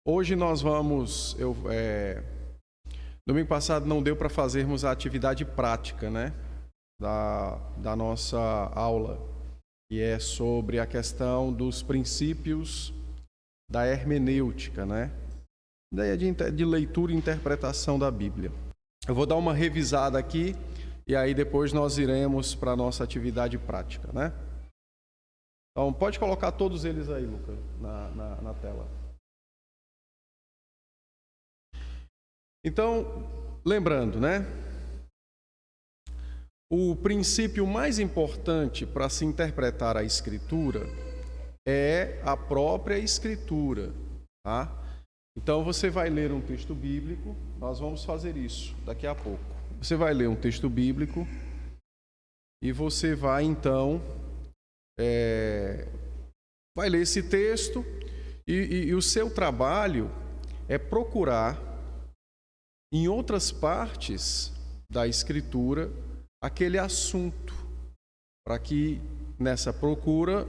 Hoje nós vamos... Domingo passado não deu para fazermos a atividade prática, né? Da nossa aula, e é sobre a questão dos princípios da hermenêutica, né? Ideia de leitura e interpretação da Bíblia. Eu vou dar uma revisada aqui e aí depois nós iremos para a nossa atividade prática, né? Então, pode colocar todos eles aí, Lucas, na tela. Então, lembrando, né? O princípio mais importante para se interpretar a Escritura é a própria Escritura, tá? Então, você vai ler um texto bíblico, nós vamos fazer isso daqui a pouco. Você vai ler um texto bíblico e você vai, então, vai ler esse texto e o seu trabalho é procurar em outras partes da Escritura aquele assunto, para que nessa procura,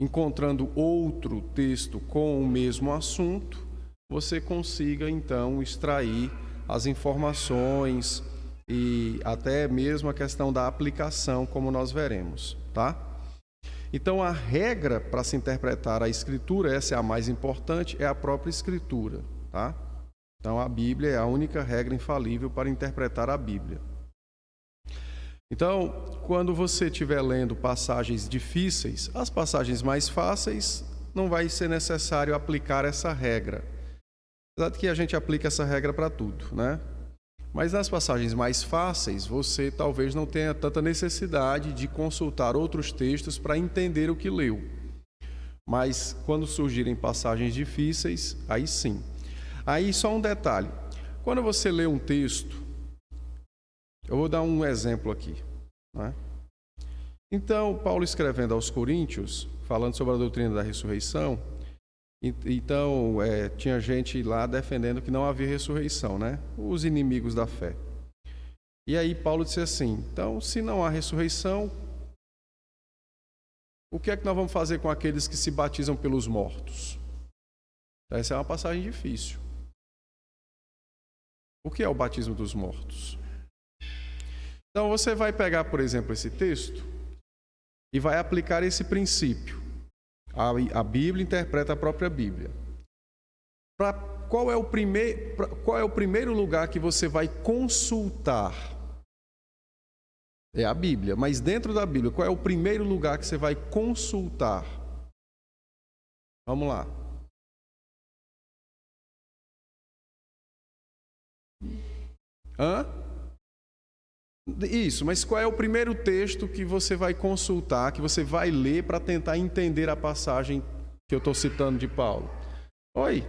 encontrando outro texto com o mesmo assunto, você consiga então extrair as informações e até mesmo a questão da aplicação, como nós veremos, tá? Então a regra para se interpretar a Escritura, essa é a mais importante, é a própria Escritura, tá? Então a Bíblia é a única regra infalível para interpretar a Bíblia. Então, quando você estiver lendo passagens difíceis, as passagens mais fáceis, não vai ser necessário aplicar essa regra. Apesar de que a gente aplica essa regra para tudo, né? Mas nas passagens mais fáceis, você talvez não tenha tanta necessidade de consultar outros textos para entender o que leu. Mas quando surgirem passagens difíceis, aí sim. Aí só um detalhe. Quando você lê um texto, eu vou dar um exemplo aqui, né? Então, Paulo escrevendo aos Coríntios, falando sobre a doutrina da ressurreição, então tinha gente lá defendendo que não havia ressurreição, né? Os inimigos da fé. E aí Paulo disse assim: então, se não há ressurreição, o que é que nós vamos fazer com aqueles que se batizam pelos mortos? Essa é uma passagem difícil. O que é o batismo dos mortos? Então você vai pegar, por exemplo, esse texto e vai aplicar esse princípio. A Bíblia interpreta a própria Bíblia. Qual é o primeiro lugar que você vai consultar? É a Bíblia. Mas dentro da Bíblia, qual é o primeiro lugar que você vai consultar? Vamos lá. Isso, mas qual é o primeiro texto que você vai consultar, que você vai ler para tentar entender a passagem que eu estou citando de Paulo? Oi?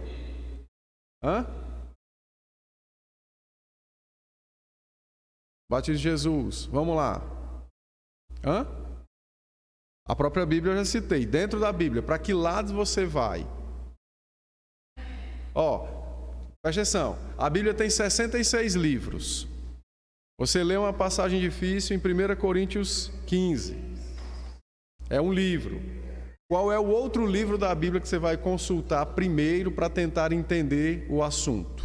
Batismo de Jesus, vamos lá. A própria Bíblia eu já citei. Dentro da Bíblia, para que lados você vai? Presta atenção, a Bíblia tem 66 livros. Você lê uma passagem difícil em 1 Coríntios 15. É um livro. Qual é o outro livro da Bíblia que você vai consultar primeiro para tentar entender o assunto?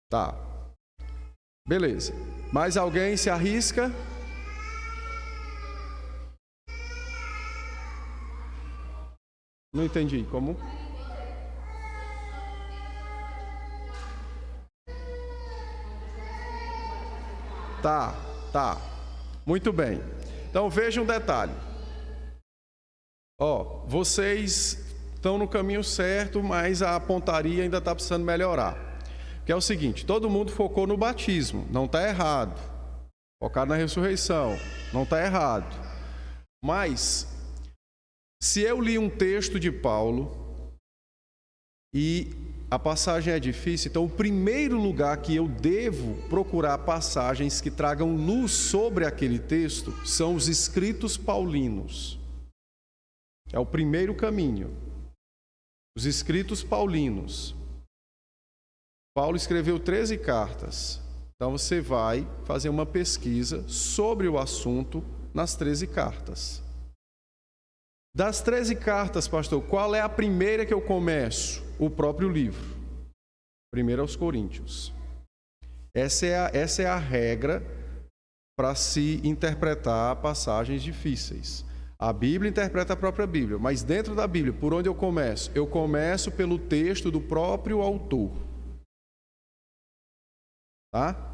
Tá. Beleza. Mais alguém se arrisca? Não entendi. Como? Tá. Muito bem. Então veja um detalhe. Vocês estão no caminho certo, mas a pontaria ainda está precisando melhorar. Que é o seguinte: todo mundo focou no batismo, não está errado. Focar na ressurreição, não está errado. Mas, se eu li um texto de Paulo e a passagem é difícil, então o primeiro lugar que eu devo procurar passagens que tragam luz sobre aquele texto são os escritos paulinos. É o primeiro caminho. Os escritos paulinos. Paulo escreveu 13 cartas. Então você vai fazer uma pesquisa sobre o assunto nas 13 cartas. Das 13 cartas, pastor, qual é a primeira que eu começo? O próprio livro. 1 aos Coríntios. Essa é a regra para se interpretar passagens difíceis. A Bíblia interpreta a própria Bíblia, mas dentro da Bíblia, por onde eu começo? Eu começo pelo texto do próprio autor. Tá?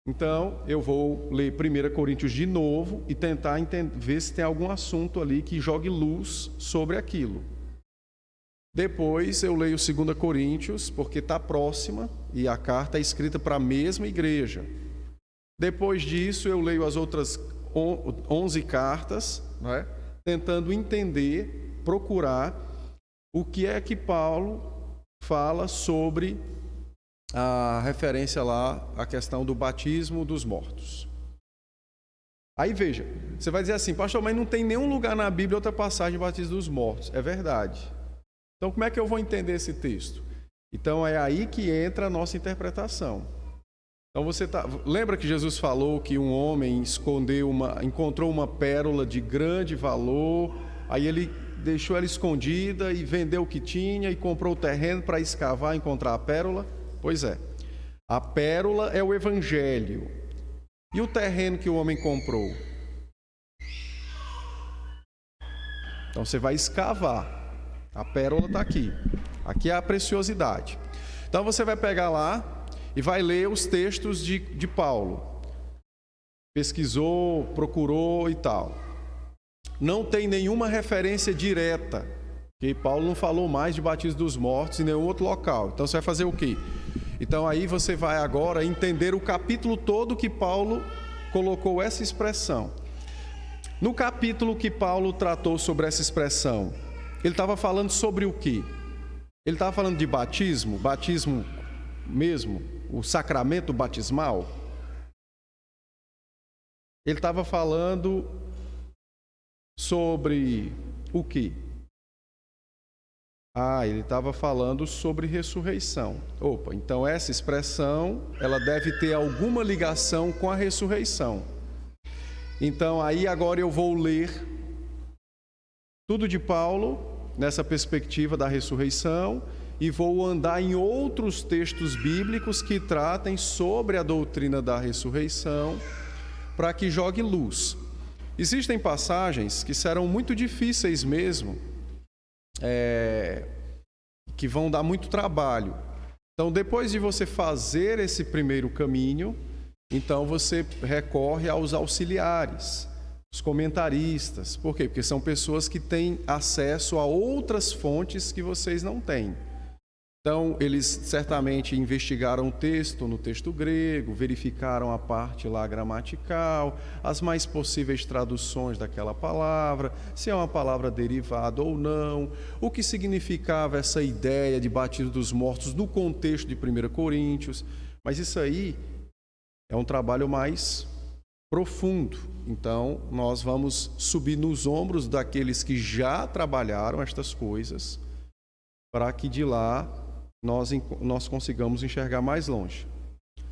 Então, eu vou ler 1 Coríntios de novo e tentar ver se tem algum assunto ali que jogue luz sobre aquilo. Depois eu leio 2 Coríntios, porque está próxima e a carta é escrita para a mesma igreja. Depois disso eu leio as outras 11 cartas, né, tentando entender, procurar o que é que Paulo fala sobre a referência lá à questão do batismo dos mortos. Aí veja, você vai dizer assim, pastor, mas não tem nenhum lugar na Bíblia outra passagem de batismo dos mortos. É verdade. Então como é que eu vou entender esse texto? Então é aí que entra a nossa interpretação. Então lembra que Jesus falou que um homem encontrou uma pérola de grande valor, aí ele deixou ela escondida e vendeu o que tinha e comprou o terreno para escavar e encontrar a pérola? Pois é, a pérola é o Evangelho. E o terreno que o homem comprou? Então você vai escavar. A pérola está aqui. Aqui é a preciosidade. Então você vai pegar lá e vai ler os textos de Paulo. Pesquisou, procurou e tal. Não tem nenhuma referência direta, porque Paulo não falou mais de batismo dos mortos em nenhum outro local. Então você vai fazer o quê? Então aí você vai agora entender o capítulo todo que Paulo colocou essa expressão. No capítulo que Paulo tratou sobre essa expressão, ele estava falando sobre o quê? Ele estava falando de batismo mesmo, o sacramento batismal. Ele estava falando sobre o quê? Ele estava falando sobre ressurreição. Então essa expressão, ela deve ter alguma ligação com a ressurreição. Então aí agora eu vou ler tudo de Paulo, nessa perspectiva da ressurreição, e vou andar em outros textos bíblicos que tratem sobre a doutrina da ressurreição, para que jogue luz. Existem passagens que serão muito difíceis mesmo, que vão dar muito trabalho. Então, depois de você fazer esse primeiro caminho, então você recorre aos auxiliares, os comentaristas. Por quê? Porque são pessoas que têm acesso a outras fontes que vocês não têm. Então, eles certamente investigaram o texto no texto grego, verificaram a parte lá gramatical, as mais possíveis traduções daquela palavra, se é uma palavra derivada ou não, o que significava essa ideia de batismo dos mortos no contexto de 1 Coríntios. Mas isso aí é um trabalho mais profundo. Então, nós vamos subir nos ombros daqueles que já trabalharam estas coisas, para que de lá nós consigamos enxergar mais longe.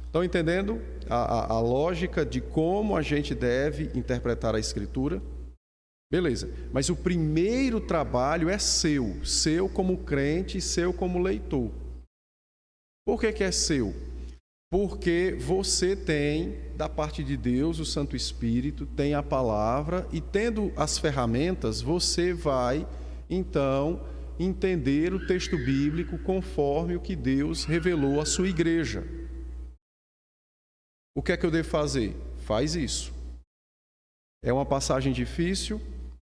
Estão entendendo a lógica de como a gente deve interpretar a Escritura? Beleza, mas o primeiro trabalho é seu como crente e seu como leitor. Por que é seu? Porque você tem, da parte de Deus, o Santo Espírito, tem a palavra, e tendo as ferramentas, você vai, então, entender o texto bíblico conforme o que Deus revelou à sua igreja. O que é que eu devo fazer? Faz isso. É uma passagem difícil,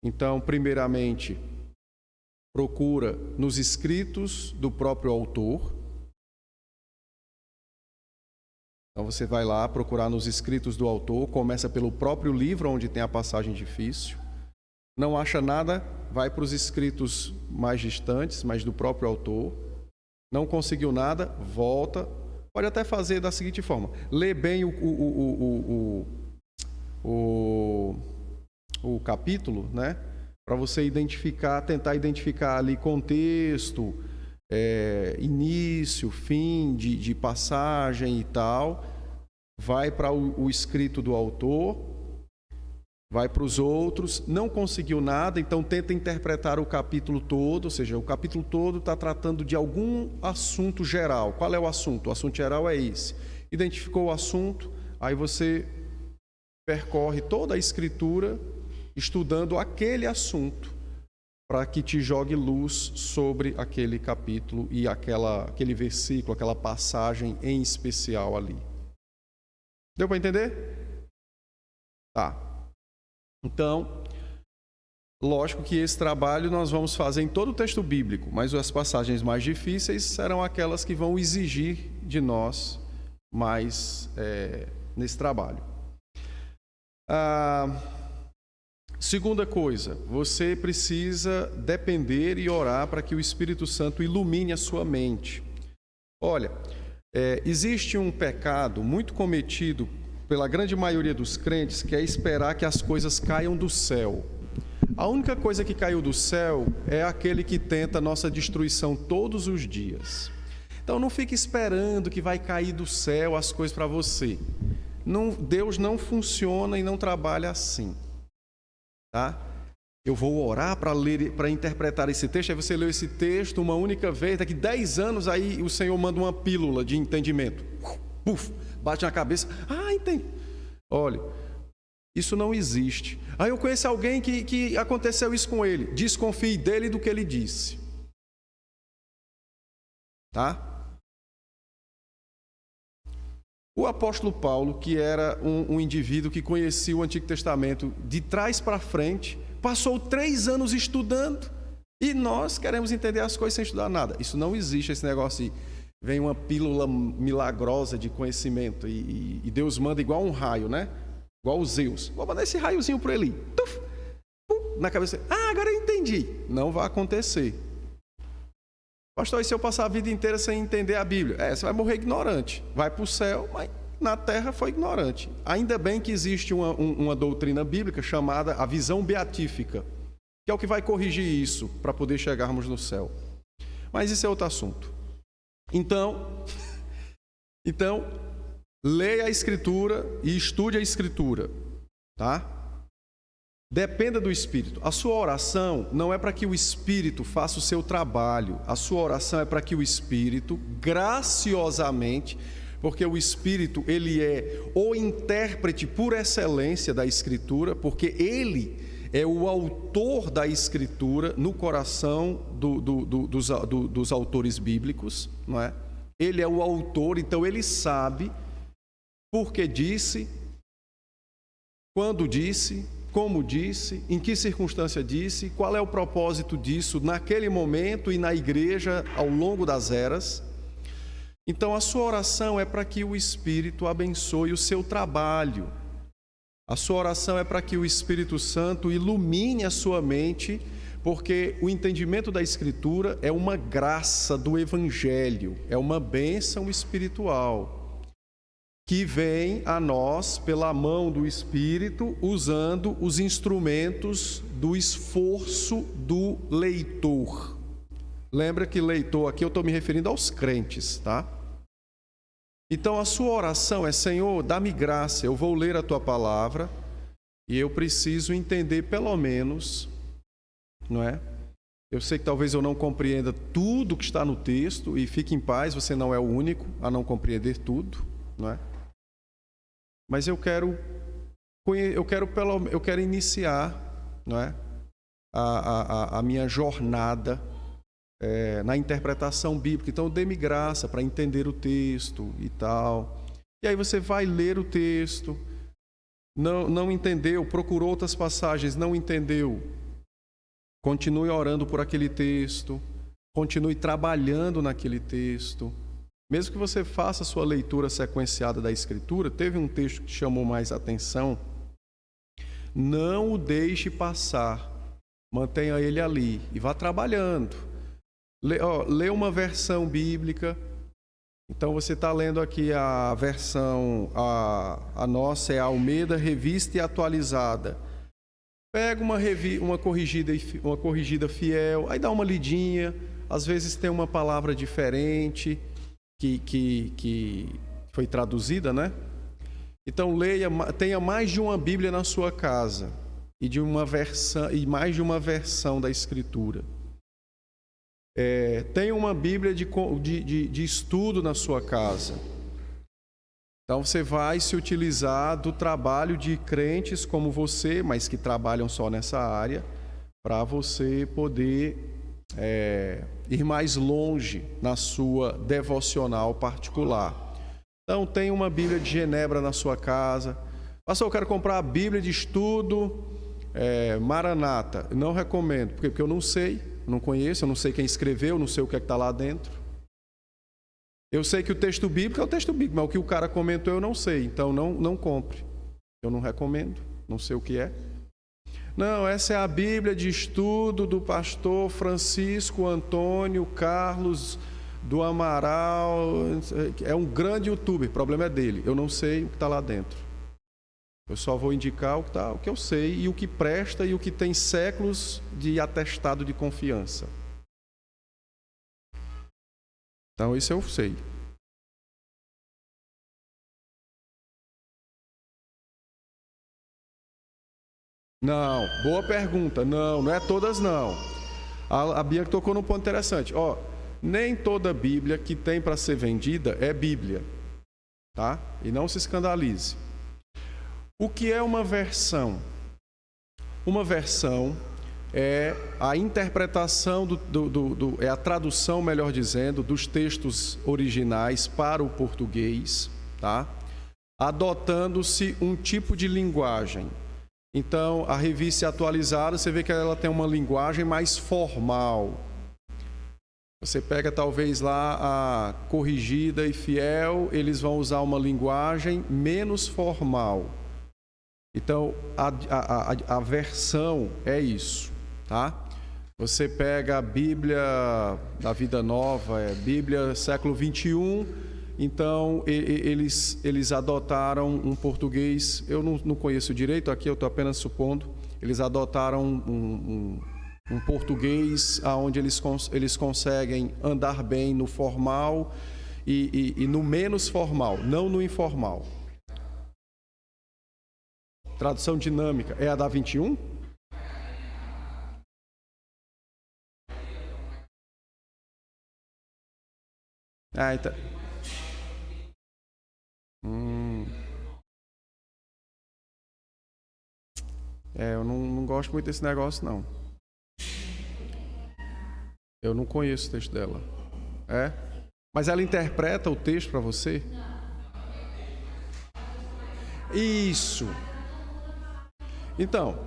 então, primeiramente, procura nos escritos do próprio autor. Então, você vai lá procurar nos escritos do autor, começa pelo próprio livro onde tem a passagem difícil. Não acha nada, vai para os escritos mais distantes, mas do próprio autor. Não conseguiu nada, volta. Pode até fazer da seguinte forma: lê bem o capítulo, né? Para você tentar identificar ali contexto, início, fim de passagem e tal. Vai para o escrito do autor. vai para os outros, não conseguiu nada, então tenta interpretar o capítulo todo, ou seja, o capítulo todo está tratando de algum assunto geral. Qual é o assunto? O assunto geral é esse. Identificou o assunto, aí você percorre toda a Escritura estudando aquele assunto, para que te jogue luz sobre aquele capítulo e aquele versículo, aquela passagem em especial ali. Deu para entender? Tá. Então, lógico que esse trabalho nós vamos fazer em todo o texto bíblico, mas as passagens mais difíceis serão aquelas que vão exigir de nós mais nesse trabalho. Segunda coisa, você precisa depender e orar para que o Espírito Santo ilumine a sua mente. Olha, existe um pecado muito cometido pela grande maioria dos crentes, que é esperar que as coisas caiam do céu. A única coisa que caiu do céu é aquele que tenta a nossa destruição todos os dias. Então não fique esperando que vai cair do céu as coisas para você. Não, Deus não funciona e não trabalha assim. Tá? Eu vou orar para ler, para interpretar esse texto. Aí você leu esse texto uma única vez, daqui 10 anos aí o Senhor manda uma pílula de entendimento. Puf, bate na cabeça. Entendi. Olha, isso não existe. Aí eu conheço alguém que aconteceu isso com ele. Desconfie dele e do que ele disse. Tá? O apóstolo Paulo, que era um indivíduo que conhecia o Antigo Testamento de trás para frente, passou 3 anos estudando e nós queremos entender as coisas sem estudar nada. Isso não existe, esse negócio de vem uma pílula milagrosa de conhecimento e Deus manda igual um raio, né? Igual o Zeus. Vou mandar esse raiozinho para ele. Tuf, na cabeça. Agora eu entendi. Não vai acontecer. Pastor, e se eu passar a vida inteira sem entender a Bíblia? Você vai morrer ignorante. Vai para o céu, mas na terra foi ignorante. Ainda bem que existe uma doutrina bíblica chamada a visão beatífica, que é o que vai corrigir isso para poder chegarmos no céu. Mas isso é outro assunto. Então, leia a Escritura e estude a Escritura, tá? Dependa do Espírito. A sua oração não é para que o Espírito faça o seu trabalho. A sua oração é para que o Espírito, graciosamente, porque o Espírito, ele é o intérprete por excelência da Escritura, porque ele é o autor da Escritura no coração dos autores bíblicos, não é? Ele é o autor, então ele sabe porque disse, quando disse, como disse, em que circunstância disse, qual é o propósito disso naquele momento e na igreja ao longo das eras. Então a sua oração é para que o Espírito abençoe o seu trabalho. A sua oração é para que o Espírito Santo ilumine a sua mente, porque o entendimento da Escritura é uma graça do Evangelho, é uma bênção espiritual que vem a nós pela mão do Espírito, usando os instrumentos do esforço do leitor. Lembra que leitor aqui eu estou me referindo aos crentes, tá? Então a sua oração é: Senhor, dá-me graça, eu vou ler a Tua palavra e eu preciso entender pelo menos, não é? Eu sei que talvez eu não compreenda tudo que está no texto, e fique em paz, você não é o único a não compreender tudo, não é? Mas eu quero iniciar, não é, a minha jornada na interpretação bíblica. Então dê-me graça para entender o texto e tal. E aí você vai ler o texto, não entendeu, procurou outras passagens, não entendeu, continue orando por aquele texto, continue trabalhando naquele texto. Mesmo que você faça a sua leitura sequenciada da Escritura, teve um texto que chamou mais atenção, não o passar, mantenha ele ali e vá trabalhando. Lê uma versão bíblica. Então você está lendo aqui a versão, a nossa é a Almeida Revista e Atualizada. Pega uma corrigida fiel, aí dá uma lidinha, às vezes tem uma palavra diferente que foi traduzida, né? Então tenha mais de uma Bíblia na sua casa. e de uma versão, e mais de uma versão da Escritura. Tem uma Bíblia de estudo na sua casa. Então você vai se utilizar do trabalho de crentes como você, mas que trabalham só nessa área, para você poder ir mais longe na sua devocional particular. Então tem uma Bíblia de Genebra na sua casa. Pastor, eu quero comprar a Bíblia de estudo Maranata. Não recomendo, porque eu não sei, não conheço, eu não sei quem escreveu, não sei o que é que está lá dentro. Eu sei que o texto bíblico é o texto bíblico, mas o que o cara comentou eu não sei, então não compre. Eu não recomendo, não sei o que é. Não, essa é a Bíblia de estudo do pastor Francisco Antônio Carlos do Amaral. É um grande youtuber, o problema é dele. Eu não sei o que está lá dentro. Eu só vou indicar o que eu sei e o que presta e o que tem séculos de atestado de confiança. Então, isso eu sei. Não, boa pergunta. Não é todas não. A Bianca tocou num ponto interessante. Nem toda Bíblia que tem para ser vendida é Bíblia, tá? E não se escandalize. O que é uma versão? Uma versão é a interpretação é a tradução, melhor dizendo, dos textos originais para o português, tá? Adotando-se um tipo de linguagem. Então, a revista atualizada, você vê que ela tem uma linguagem mais formal. Você pega talvez lá a Corrigida e Fiel, eles vão usar uma linguagem menos formal. Então, a versão é isso, tá? Você pega a Bíblia da Vida Nova, Bíblia século 21, então eles adotaram um português, eu não conheço direito, aqui eu estou apenas supondo, eles adotaram um português onde eles conseguem andar bem no formal e no menos formal, não no informal. Tradução dinâmica é a da 21? Então. Eu não gosto muito desse negócio, não. Eu não conheço o texto dela. Mas ela interpreta o texto para você? Isso. Então,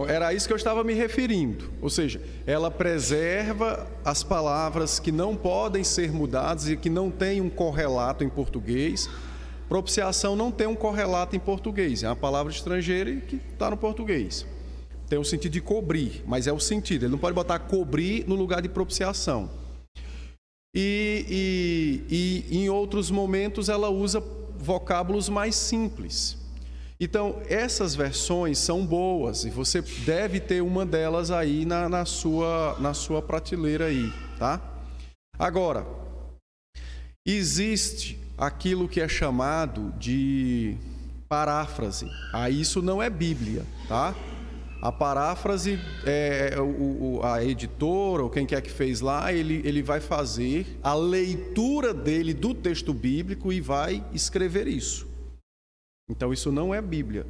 era isso que eu estava me referindo. Ou seja, ela preserva as palavras que não podem ser mudadas e que não têm um correlato em português. Propiciação não tem um correlato em português, é uma palavra estrangeira que está no português. Tem o sentido de cobrir, mas é o sentido. Ele não pode botar cobrir no lugar de propiciação. E em outros momentos ela usa vocábulos mais simples. Então, essas versões são boas e você deve ter uma delas aí na sua prateleira aí, tá? Agora, existe aquilo que é chamado de paráfrase. Isso não é Bíblia, tá? A paráfrase, a editora ou quem quer que fez lá, ele vai fazer a leitura dele do texto bíblico e vai escrever isso. Então, isso não é Bíblia.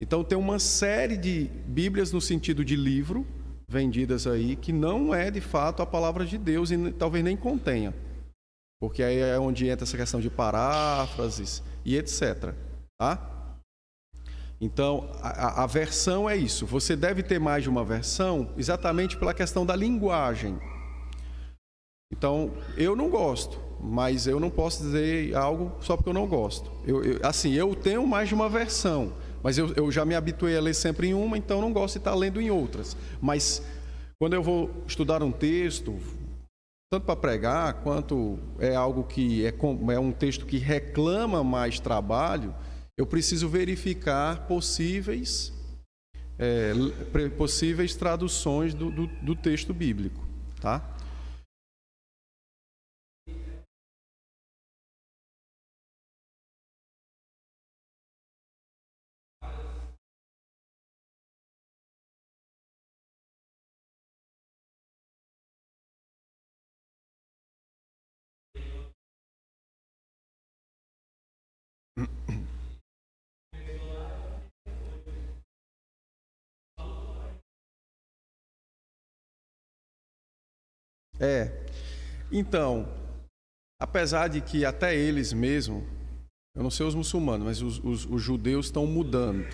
Então, tem uma série de Bíblias no sentido de livro, vendidas aí, que não é de fato a palavra de Deus e talvez nem contenha. Porque aí é onde entra essa questão de paráfrases e etc. Tá? Então, a versão é isso. Você deve ter mais de uma versão exatamente pela questão da linguagem. Então, eu não gosto, mas eu não posso dizer algo só porque eu não gosto. Eu tenho mais de uma versão, mas eu já me habituei a ler sempre em uma, então não gosto de estar lendo em outras. Mas, quando eu vou estudar um texto, tanto para pregar, quanto é algo que é um texto que reclama mais trabalho, eu preciso verificar possíveis traduções do texto bíblico, tá? É. Então, apesar de que até eles mesmos, eu não sei os muçulmanos, mas os judeus estão mudando.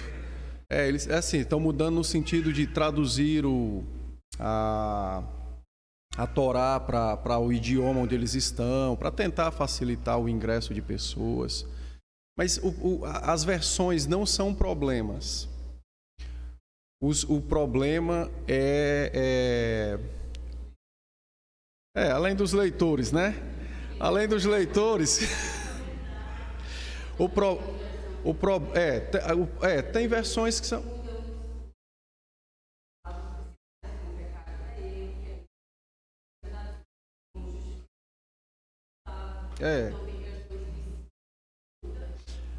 Eles assim, estão mudando no sentido de traduzir a Torá para o idioma onde eles estão, para tentar facilitar o ingresso de pessoas. Mas as versões não são problemas. O problema além dos leitores, né? Além dos leitores, tem versões que são...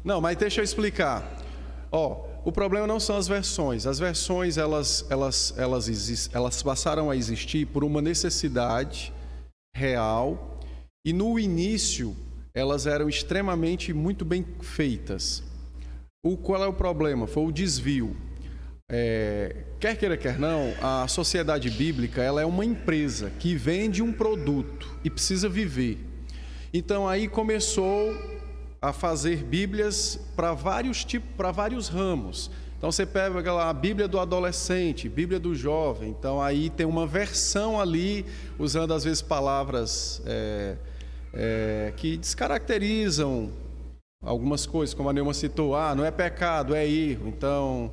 Não, mas deixa eu explicar. O problema não são as versões. As versões, elas passaram a existir por uma necessidade real, e no início elas eram extremamente muito bem feitas. Qual é o problema? Foi o desvio. Quer queira, quer não, a sociedade bíblica, ela é uma empresa que vende um produto e precisa viver. Então aí começou a fazer bíblias para vários tipos, para vários ramos. Então você pega a Bíblia do adolescente, Bíblia do jovem. Então aí tem uma versão ali, usando às vezes palavras que descaracterizam algumas coisas, como a Neuma citou. Não é pecado, é erro. Então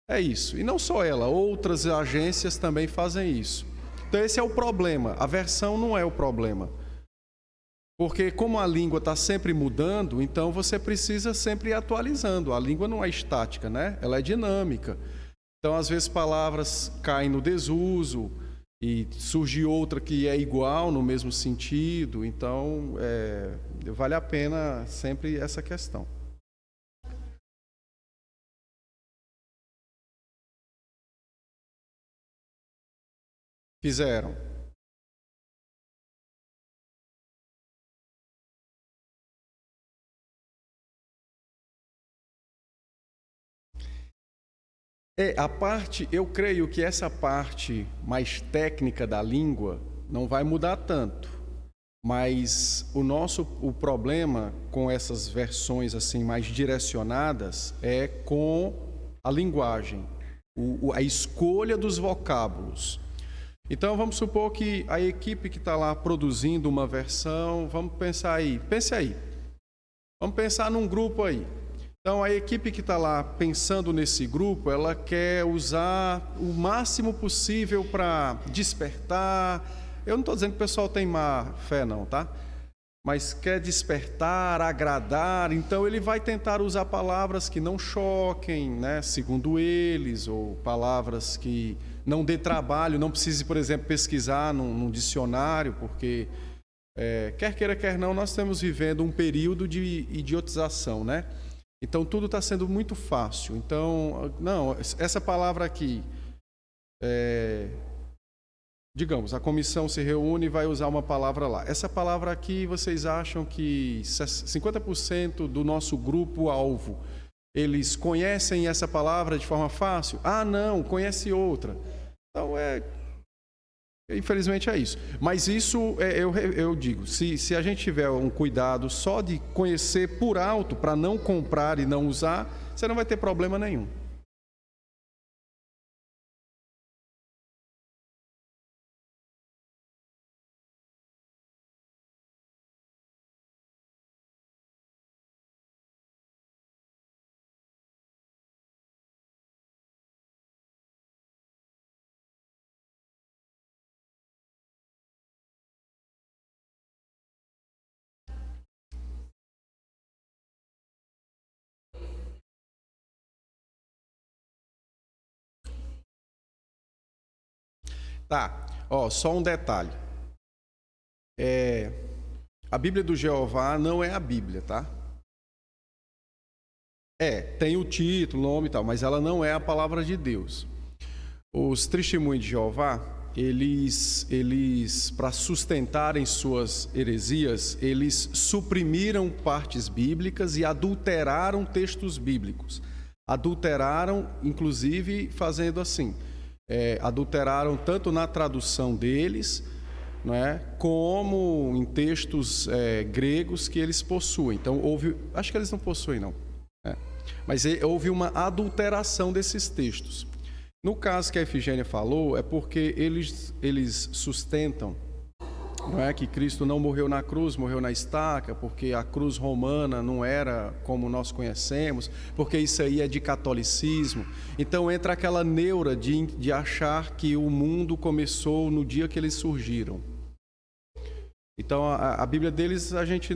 é isso. E não só ela, outras agências também fazem isso. Então esse é o problema. A versão não é o problema. Porque como a língua está sempre mudando, então você precisa sempre ir atualizando. A língua não é estática, né? Ela é dinâmica. Então, às vezes, palavras caem no desuso e surge outra que é igual no mesmo sentido. Então, vale a pena sempre essa questão. Fizeram. Eu creio que essa parte mais técnica da língua não vai mudar tanto, mas o problema com essas versões assim mais direcionadas é com a linguagem, a escolha dos vocábulos. Então vamos supor que a equipe que está lá produzindo uma versão, vamos pensar aí, vamos pensar num grupo aí. Então, a equipe que está lá pensando nesse grupo, ela quer usar o máximo possível para despertar. Eu não estou dizendo que o pessoal tem má fé, não, tá? Mas quer despertar, agradar. Então, ele vai tentar usar palavras que não choquem, né? Segundo eles, ou palavras que não dê trabalho, não precise, por exemplo, pesquisar num dicionário, porque, quer queira, quer não, nós estamos vivendo um período de idiotização, né? Então, tudo está sendo muito fácil. Então, não, essa palavra aqui, digamos, a comissão se reúne e vai usar uma palavra lá. Essa palavra aqui, vocês acham que 50% do nosso grupo-alvo, eles conhecem essa palavra de forma fácil? Não, conhece outra. Então, infelizmente é isso. Mas isso, eu digo, se a gente tiver um cuidado só de conhecer por alto, para não comprar e não usar, você não vai ter problema nenhum. Tá, só um detalhe. A Bíblia do Jeová não é a Bíblia, tá? Tem o título, o nome e tal, mas ela não é a palavra de Deus. Os testemunhos de Jeová, eles para sustentarem suas heresias, eles suprimiram partes bíblicas e adulteraram textos bíblicos. Adulteraram, inclusive, fazendo assim. Adulteraram tanto na tradução deles, não é? Como em textos gregos que eles possuem. Então, acho que eles não possuem, não. Mas houve uma adulteração desses textos. No caso que a Efigênia falou, é porque eles sustentam, não é, que Cristo não morreu na cruz, morreu na estaca, porque a cruz romana não era como nós conhecemos, porque isso aí é de catolicismo. Então entra aquela neura de achar que o mundo começou no dia que eles surgiram. Então a Bíblia deles a gente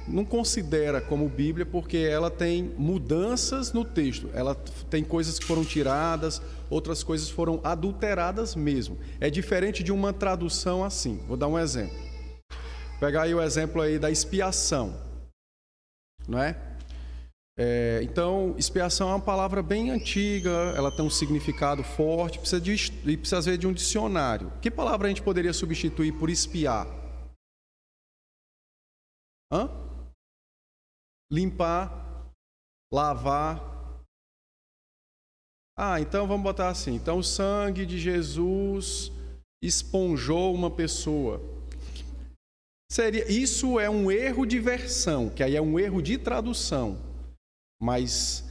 não considera como Bíblia, porque ela tem mudanças no texto, ela tem coisas que foram tiradas, outras coisas foram adulteradas mesmo. É diferente de uma tradução assim. Vou dar um exemplo. Vou pegar aí o exemplo aí da expiação, não é? Então, expiação é uma palavra bem antiga, ela tem um significado forte, precisa às vezes de um dicionário. Que palavra a gente poderia substituir por expiar? Limpar, lavar. Então vamos botar assim. Então o sangue de Jesus esponjou uma pessoa. Isso é um erro de versão, que aí é um erro de tradução. Mas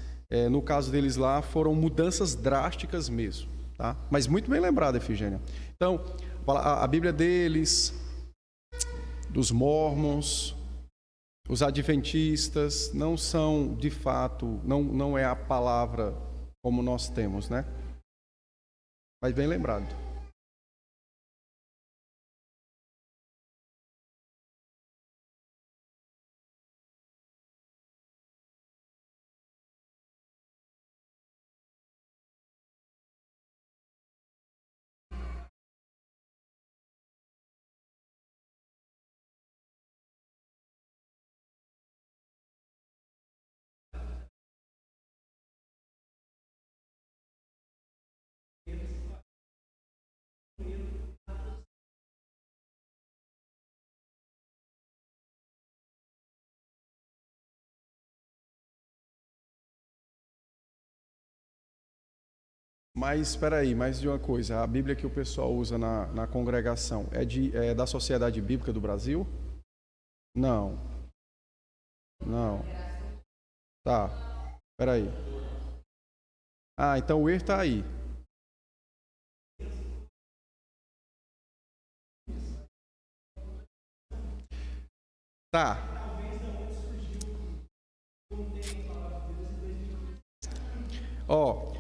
no caso deles lá foram mudanças drásticas mesmo, tá? Mas muito bem lembrado, Efigênia. Então a Bíblia deles, dos Mormons, os adventistas, não são, de fato, não é a palavra como nós temos, né? Mas bem lembrado. Mas espera aí, mais de uma coisa. A Bíblia que o pessoal usa na congregação é da Sociedade Bíblica do Brasil? Não. Não. Tá. Espera aí. Então o erro está aí. Tá.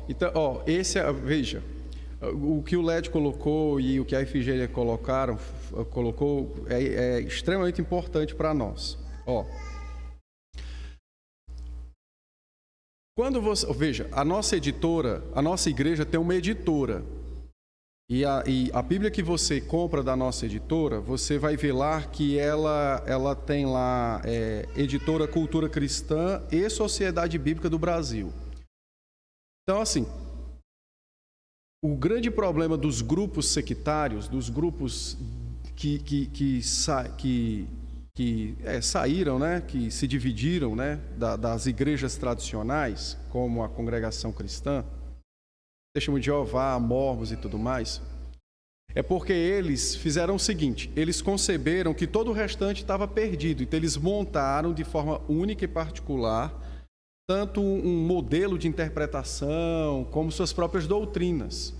Então, veja, o que o LED colocou e o que a Efigênia colocou é extremamente importante para nós. Veja, a nossa editora, a nossa igreja tem uma editora. E a Bíblia que você compra da nossa editora, você vai ver lá que ela tem lá Editora Cultura Cristã e Sociedade Bíblica do Brasil. Então, assim, o grande problema dos grupos sectários, dos grupos que saíram, né, que se dividiram, né, das igrejas tradicionais, como a Congregação Cristã, Testemunho de Jeová, Mormons e tudo mais, é porque eles fizeram o seguinte: eles conceberam que todo o restante estava perdido, então eles montaram de forma única e particular tanto um modelo de interpretação como suas próprias doutrinas.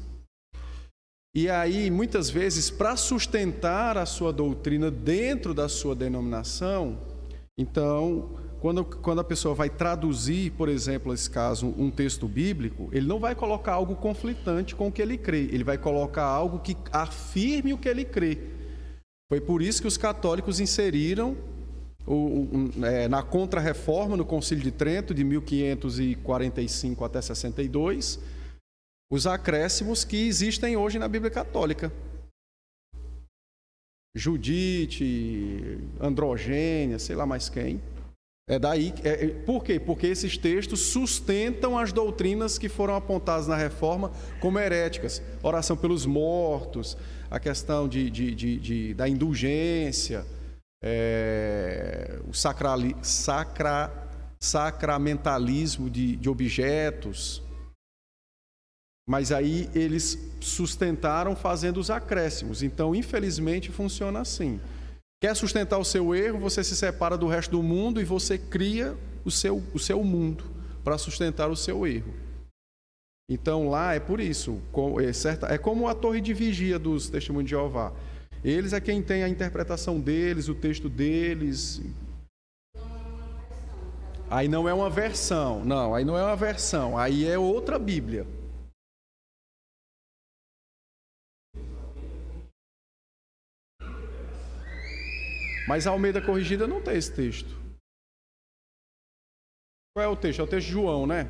E aí, muitas vezes, para sustentar a sua doutrina dentro da sua denominação, então, quando a pessoa vai traduzir, por exemplo, nesse caso, um texto bíblico, ele não vai colocar algo conflitante com o que ele crê, ele vai colocar algo que afirme o que ele crê. Foi por isso que os católicos inseriram na Contra-Reforma, no Concílio de Trento, de 1545 até 62, os acréscimos que existem hoje na Bíblia Católica. Judite, Androgênia, sei lá mais quem. Por quê? Porque esses textos sustentam as doutrinas que foram apontadas na Reforma como heréticas. Oração pelos mortos, a questão da indulgência, o sacramentalismo de objetos. Mas aí eles sustentaram fazendo os acréscimos. Então, infelizmente, funciona assim. Quer sustentar o seu erro, você se separa do resto do mundo e você cria o seu mundo para sustentar o seu erro. Então, lá é por isso. É como a torre de vigia dos Testemunhos de Jeová. Eles é quem tem a interpretação deles, o texto deles. Aí não é uma versão. Não, aí não é uma versão. Aí é outra Bíblia. Mas a Almeida Corrigida não tem esse texto. Qual é o texto? É o texto de João, né?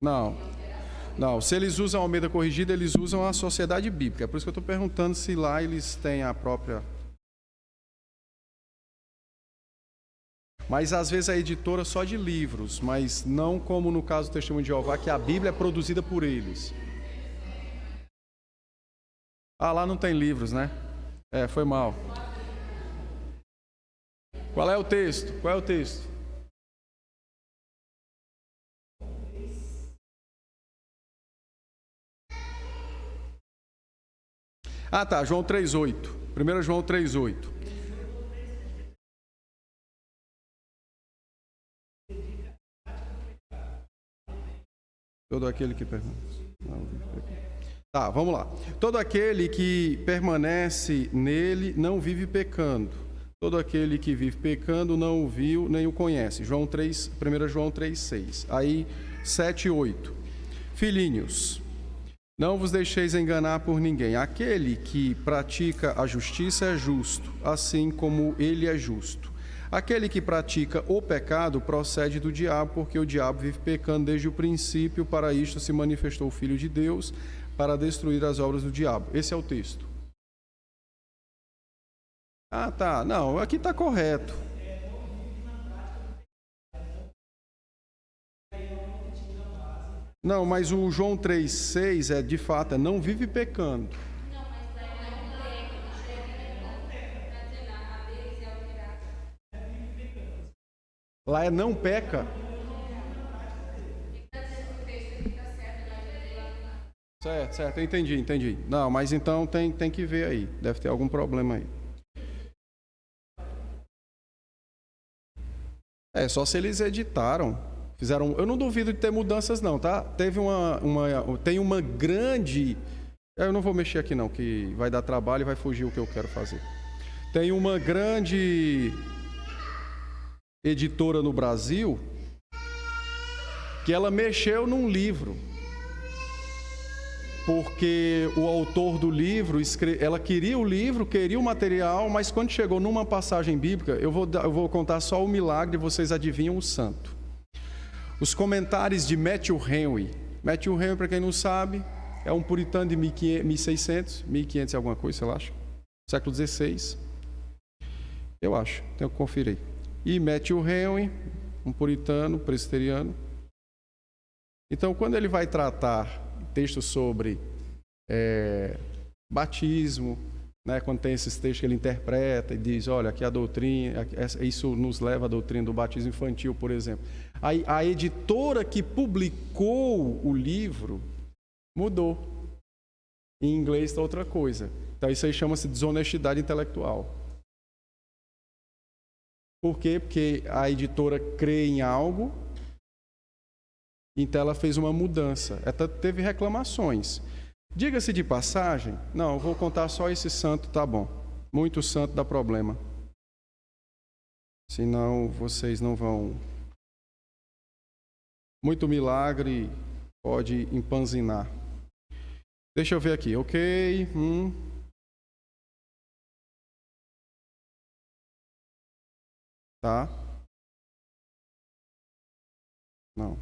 Não. Não, se eles usam a Almeida Corrigida, eles usam a Sociedade Bíblica. É por isso que eu estou perguntando se lá eles têm a própria... Mas às vezes a editora só de livros, mas não como no caso do Testemunho de Jeová, que a Bíblia é produzida por eles. Ah, lá não tem livros, né? É, foi mal. Qual é o texto? Qual é o texto? Ah, tá, João 3,8. 1 João 3,8. Todo aquele que permanece. Tá, vamos lá. Todo aquele que permanece nele não vive pecando. Todo aquele que vive pecando não o viu nem o conhece. João 3, 1 João 3,6. Aí 7,8. Filhinhos, não vos deixeis enganar por ninguém. Aquele que pratica a justiça é justo, assim como ele é justo. Aquele que pratica o pecado procede do diabo, porque o diabo vive pecando desde o princípio. Para isto se manifestou o Filho de Deus, para destruir as obras do diabo. Esse é o texto. Ah, tá. Não, aqui está correto. Não, mas o João 3,6 é de fato, não vive pecando. Lá é não peca. Certo, eu entendi. Não, mas então tem que ver aí. Deve ter algum problema aí. É, só se eles editaram. Fizeram. Eu não duvido de ter mudanças, não, tá? Tem uma grande. Eu não vou mexer aqui, não, que vai dar trabalho e vai fugir o que eu quero fazer. Tem uma grande editora no Brasil que ela mexeu num livro. Porque o autor do livro, ela queria o livro, queria o material, mas quando chegou numa passagem bíblica, eu vou contar só o milagre e vocês adivinham o santo. Os comentários de Matthew Henry. Matthew Henry, para quem não sabe, é um puritano de 1600, 1500 e alguma coisa, sei lá, acho. Século XVI. Eu acho, tenho que conferir. E Matthew Henry, um puritano, presbiteriano. Então, quando ele vai tratar texto sobre batismo, né? Quando tem esses textos que ele interpreta e diz, olha, aqui a doutrina, isso nos leva à doutrina do batismo infantil, por exemplo. Aí a editora que publicou o livro mudou. Em inglês está outra coisa. Então isso aí chama-se desonestidade intelectual. Por quê? Porque a editora crê em algo, então ela fez uma mudança. Ela teve reclamações. Diga-se de passagem, não, eu vou contar só esse santo, tá bom. Muito santo dá problema. Senão vocês não vão... Muito milagre pode empanzinar. Deixa eu ver aqui, ok. Tá. Não.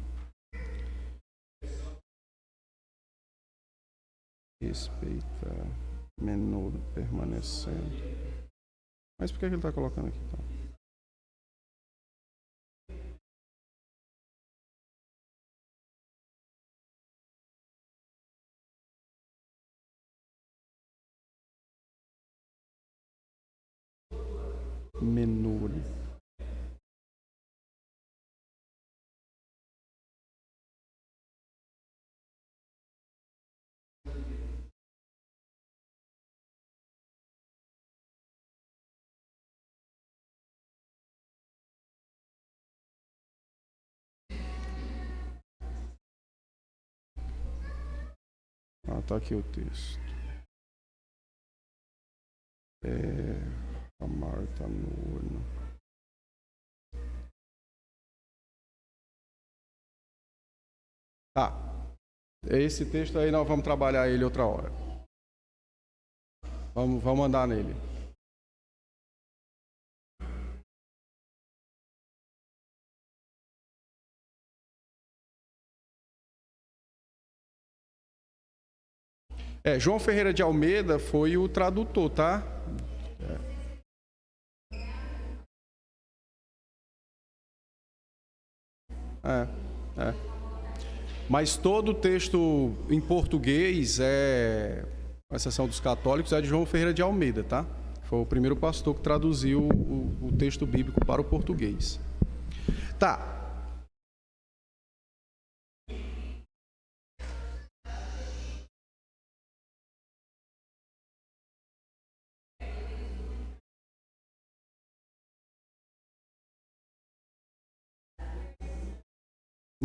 Respeita, menor permanecendo. Mas por que ele está colocando aqui? Então? menor. Tá aqui o texto. A Marta Nuno. Tá. Esse texto aí nós vamos trabalhar ele outra hora. Vamos andar nele. João Ferreira de Almeida foi o tradutor, tá? Mas todo o texto em português, com exceção dos católicos, é de João Ferreira de Almeida, tá? Foi o primeiro pastor que traduziu o texto bíblico para o português. Tá.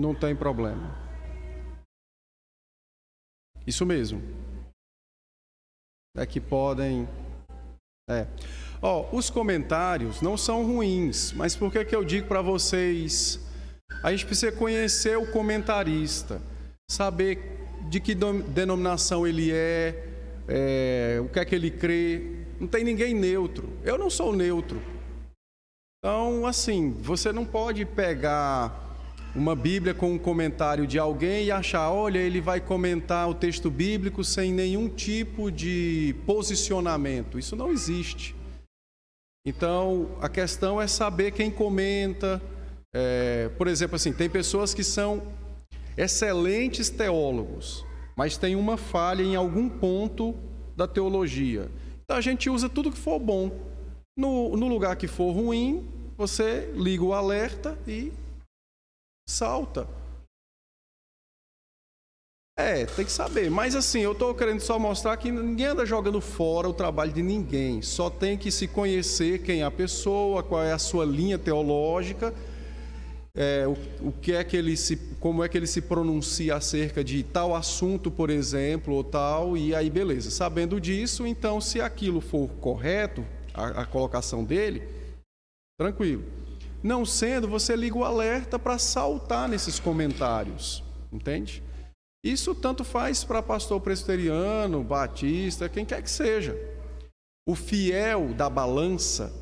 Não tem problema. Isso mesmo. É que podem... os comentários não são ruins, mas por que eu digo para vocês? A gente precisa conhecer o comentarista, saber de que denominação ele o que é que ele crê. Não tem ninguém neutro. Eu não sou neutro. Então, assim, você não pode pegar uma Bíblia com um comentário de alguém e achar, olha, ele vai comentar o texto bíblico sem nenhum tipo de posicionamento. Isso não existe. Então, a questão é saber quem comenta. Por exemplo, assim, tem pessoas que são excelentes teólogos, mas tem uma falha em algum ponto da teologia. Então, a gente usa tudo que for bom. No lugar que for ruim, você liga o alerta e salta. Tem que saber. Mas assim, eu estou querendo só mostrar que ninguém anda jogando fora o trabalho de ninguém. Só tem que se conhecer quem é a pessoa, qual é a sua linha teológica, como é que ele se pronuncia acerca de tal assunto, por exemplo, ou tal, e aí beleza. Sabendo disso, então, se aquilo for correto, a colocação dele, tranquilo. Não sendo, você liga o alerta para saltar nesses comentários, entende? Isso tanto faz para pastor presbiteriano, batista, quem quer que seja. O fiel da balança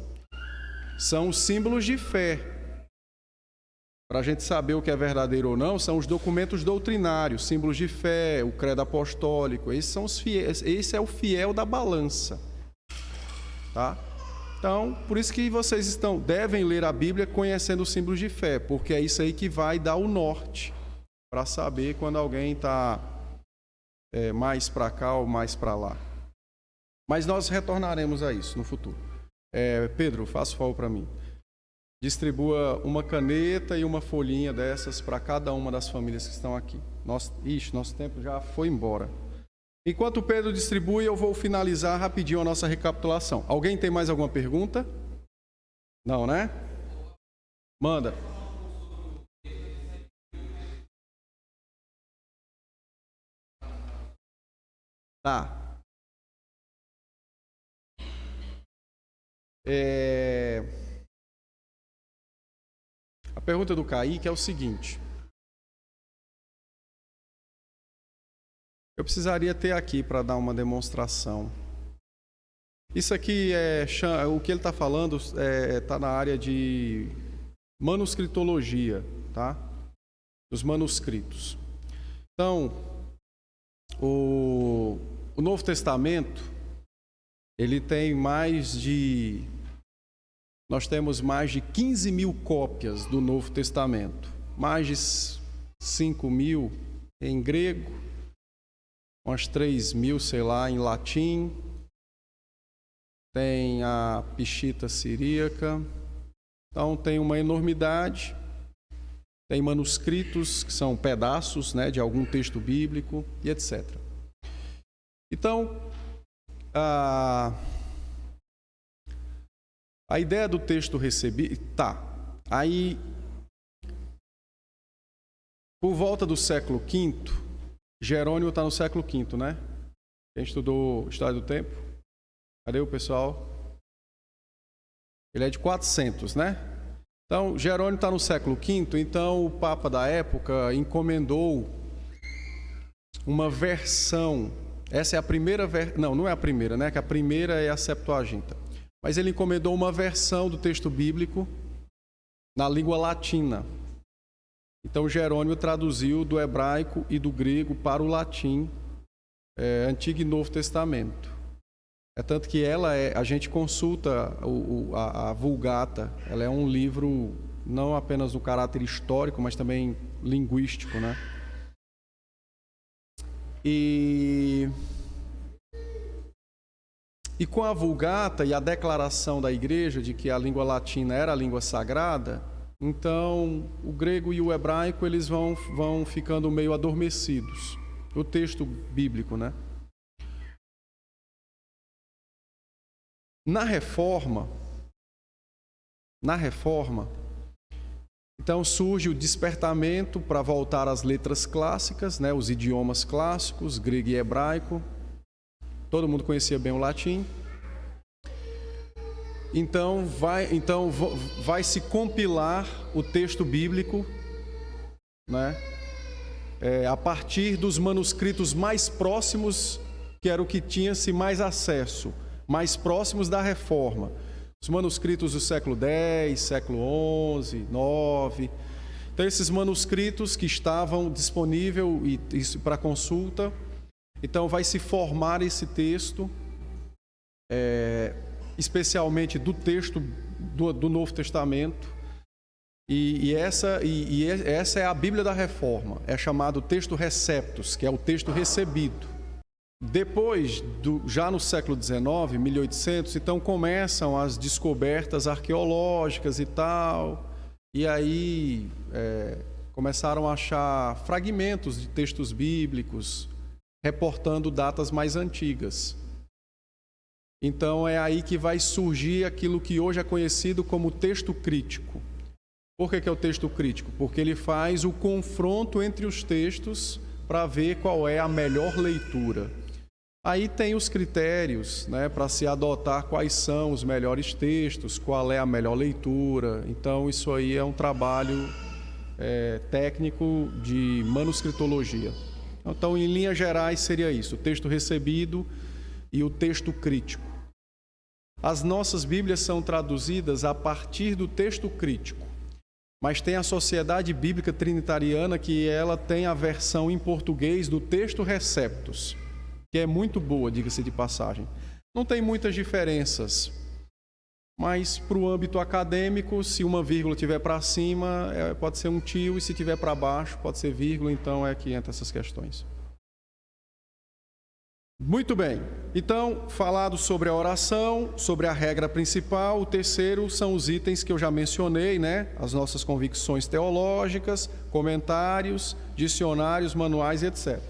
são os símbolos de fé. Para a gente saber o que é verdadeiro ou não, são os documentos doutrinários, símbolos de fé, o credo apostólico. Esses são os fiéis, esse é o fiel da balança, tá? Então, por isso que vocês devem ler a Bíblia conhecendo os símbolos de fé, porque é isso aí que vai dar o norte para saber quando alguém está mais para cá ou mais para lá. Mas nós retornaremos a isso no futuro. Pedro, faça o favor para mim. Distribua uma caneta e uma folhinha dessas para cada uma das famílias que estão aqui. Nosso tempo já foi embora. Enquanto o Pedro distribui, eu vou finalizar rapidinho a nossa recapitulação. Alguém tem mais alguma pergunta? Não, né? Manda. Tá. A pergunta do Kaique é o seguinte. Eu precisaria ter aqui para dar uma demonstração. Isso aqui o que ele está falando está na área de manuscritologia, tá? Dos manuscritos. Então, o Novo Testamento, ele tem nós temos mais de 15 mil cópias do Novo Testamento, mais de 5 mil em grego, umas 3 mil, sei lá, em latim. tem a Peshitta siríaca. Então, tem uma enormidade. Tem manuscritos, que são pedaços, né, de algum texto bíblico, e etc. Então, a ideia do texto recebido... Tá, aí, por volta do século V, Jerônimo está no século V, né? Quem estudou História do Tempo? Cadê o pessoal? Ele é de 400, né? Então, Jerônimo está no século V, então o Papa da época encomendou uma versão. Essa é a primeira versão. Não, não é a primeira, né? Que a primeira é a Septuaginta. Mas ele encomendou uma versão do texto bíblico na língua latina. Então, Jerônimo traduziu do hebraico e do grego para o latim, Antigo e Novo Testamento. É tanto que a gente consulta a Vulgata, ela é um livro não apenas no caráter histórico, mas também linguístico, né? E com a Vulgata e a declaração da Igreja de que a língua latina era a língua sagrada, então o grego e o hebraico eles vão ficando meio adormecidos. O texto bíblico, né? Na Reforma, então surge o despertamento para voltar às letras clássicas, né, os idiomas clássicos, grego e hebraico. Todo mundo conhecia bem o latim. Então vai se compilar o texto bíblico, né, a partir dos manuscritos mais próximos, que era o que tinha-se mais acesso, mais próximos da Reforma. Os manuscritos do século X, século XI, IX. Então, esses manuscritos que estavam disponíveis para consulta. Então, vai se formar esse texto, especialmente do texto do Novo Testamento. E essa é a Bíblia da Reforma. É chamado texto receptus, que é o texto recebido. Depois, já no século XIX, 1800, então começam as descobertas arqueológicas e tal, e aí começaram a achar fragmentos de textos bíblicos, reportando datas mais antigas. Então é aí que vai surgir aquilo que hoje é conhecido como texto crítico. Por que é o texto crítico? Porque ele faz o confronto entre os textos para ver qual é a melhor leitura. Aí tem os critérios, né, para se adotar quais são os melhores textos, qual é a melhor leitura. Então, isso aí é um trabalho técnico de manuscritologia. Então, em linhas gerais, seria isso: o texto recebido e o texto crítico. As nossas Bíblias são traduzidas a partir do texto crítico, mas tem a Sociedade Bíblica Trinitariana, que ela tem a versão em português do texto receptus, que é muito boa, diga-se de passagem. Não tem muitas diferenças, mas para o âmbito acadêmico, se uma vírgula estiver para cima, pode ser um tio, e se estiver para baixo, pode ser vírgula, então é que entra essas questões. Muito bem, então, falado sobre a oração, sobre a regra principal, o terceiro são os itens que eu já mencionei, né? As nossas convicções teológicas, comentários, dicionários, manuais, etc.